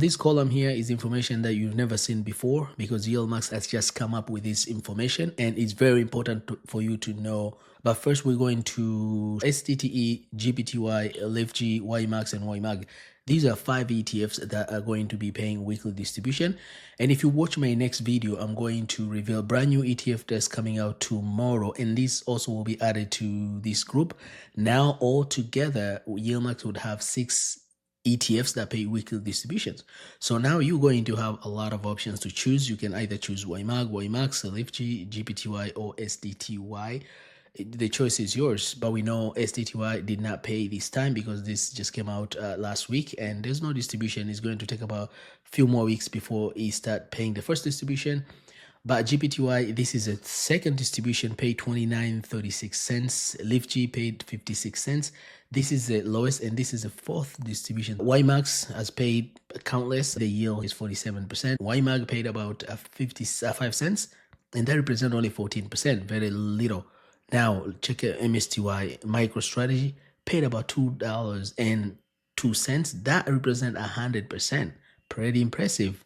This column here is information that you've never seen before because YieldMax has just come up with this information and it's very important for you to know. But first we're going to xdte, GPTY, LIFG, ymax and ymag. These are 5 ETFs that are going to be paying weekly distribution. And if you watch my next video, I'm going to reveal brand new ETF that's coming out tomorrow. And this also will be added to this group. Now altogether, YieldMax would have 6 ETFs that pay weekly distributions. So now you're going to have a lot of options to choose. You can either choose YMAG, YMAX, LIFG, GPTY, or xdte. The choice is yours, but we know xdte did not pay this time because this just came out last week and there's no distribution. It's going to take about a few more weeks before it start paying the first distribution. But GPTY, this is a second distribution, paid 29.36 cents. LIFG paid 56 cents. This is the lowest, and this is the fourth distribution. YMAX has paid countless. The yield is 47%. YMAG paid about 55 cents, and that represents only 14%, very little. Now, check out MSTY, MicroStrategy, paid about $2.02. That represents 100%. Pretty impressive.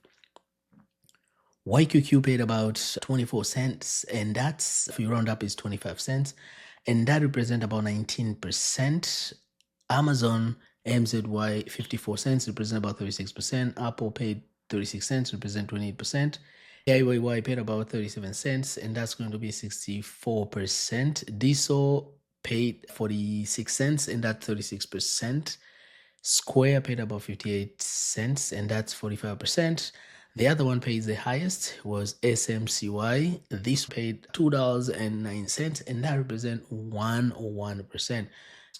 YQQ paid about 24 cents, and that's, if you round up, is 25 cents, and that represents about 19%. Amazon MZY 54 cents, represent about 36%. Apple paid 36 cents, represent 28%. IYY paid about 37 cents, and that's going to be 64%. DSO paid 46 cents, and that's 36%. Square paid about 58 cents, and that's 45%. The other one pays the highest was SMCY. This paid $2.09, and that represents 101%.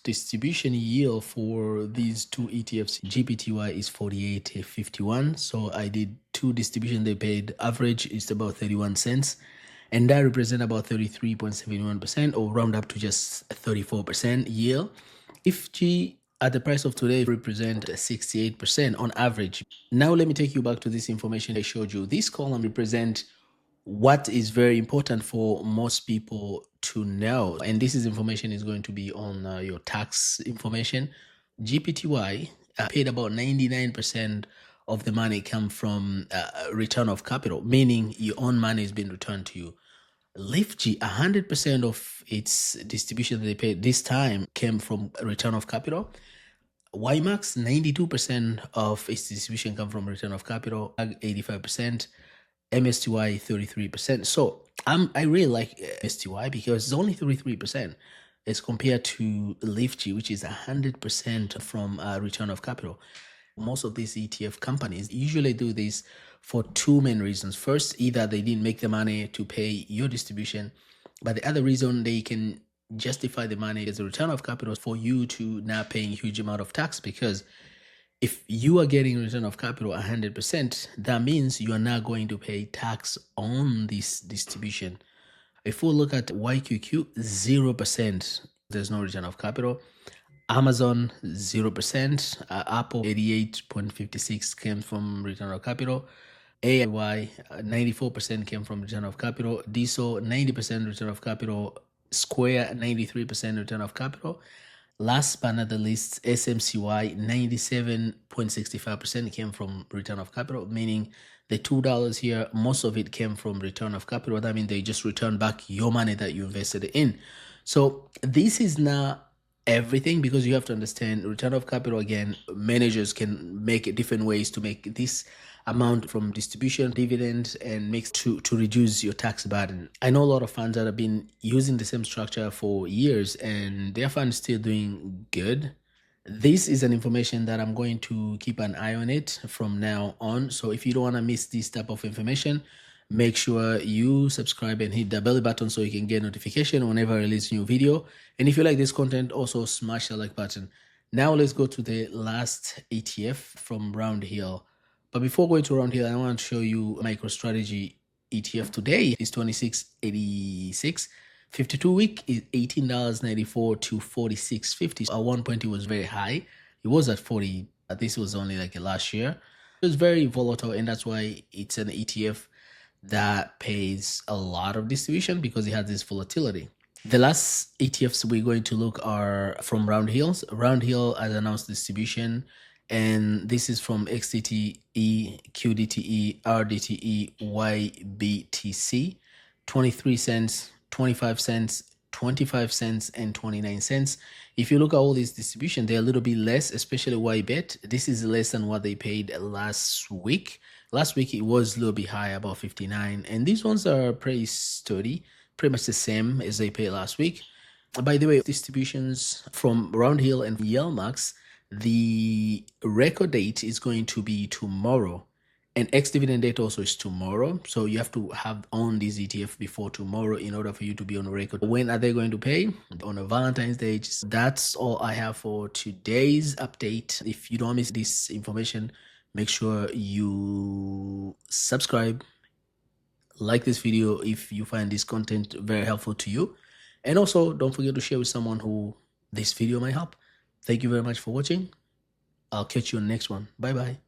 Distribution yield for these two ETFs, GPTY, is 48.51. So I did 2 distributions. They paid average is about 31 cents, and that represents about 33.71%, or round up to just 34% yield. If G at the price of today represent 68% on average. Now let me take you back to this information I showed you. This column represents what is very important for most people to know, and this is information is going to be on your tax information. GPTY paid about 99% of the money come from return of capital, meaning your own money is being returned to you. LIFG, 100% of its distribution that they paid this time came from return of capital. YMAX, 92% of its distribution come from return of capital, 85%, MSTY 33%. So I really like MSTY because it's only 33% as compared to LIFG, which is 100% from return of capital. Most of these ETF companies usually do this for 2 main reasons. First, either they didn't make the money to pay your distribution, but the other reason they can justify the money as a return of capital for you to not paying a huge amount of tax, because if you are getting return of capital 100%, that means you are not going to pay tax on this distribution. If we look at YQQ, 0%, there's no return of capital. Amazon 0%, Apple 88.56 came from return of capital. AIY 94% came from return of capital. DSO 90% return of capital. Square 93% return of capital. Last but not the least, SMCY 97.65% came from return of capital, meaning the $2 here, most of it came from return of capital. That means they just return back your money that you invested in. So this is not everything, because you have to understand return of capital, again, managers can make different ways to make this amount from distribution, dividend, and mix to reduce your tax burden. I know a lot of funds that have been using the same structure for years and their funds still doing good. This is an information that I'm going to keep an eye on it from now on. So if you don't want to miss this type of information, make sure you subscribe and hit the bell button so you can get notification whenever I release a new video. And if you like this content, also smash the like button. Now let's go to the last ETF from Roundhill. But before going to Roundhill, I want to show you MicroStrategy ETF today. It's 26.86. 52-week is $18.94 to 46.50. At one point, it was very high. It was at 40. This was only like last year. It was very volatile, and that's why it's an ETF that pays a lot of distribution, because it has this volatility. The last ETFs we're going to look are from Roundhill. Roundhill has announced distribution, And this is from xdte, qdte, rdte, ybtc. 23 cents, 25 cents, 25 cents, and 29 cents. If you look at all these distributions, they're a little bit less, especially YBet. This is less than what they paid last week. Last week it was a little bit high, about 59, and these ones are pretty sturdy, pretty much the same as they paid last week. By the way, distributions from Roundhill and YieldMax, the record date is going to be tomorrow, and ex-dividend date also is tomorrow. So you have to have owned this ETF before tomorrow in order for you to be on record. When are they going to pay? On a Valentine's Day. That's all I have for today's update. If you don't miss this information, make sure you subscribe, like this video if you find this content very helpful to you, and also don't forget to share with someone who this video might help. Thank you very much for watching. I'll catch you on the next one. Bye bye.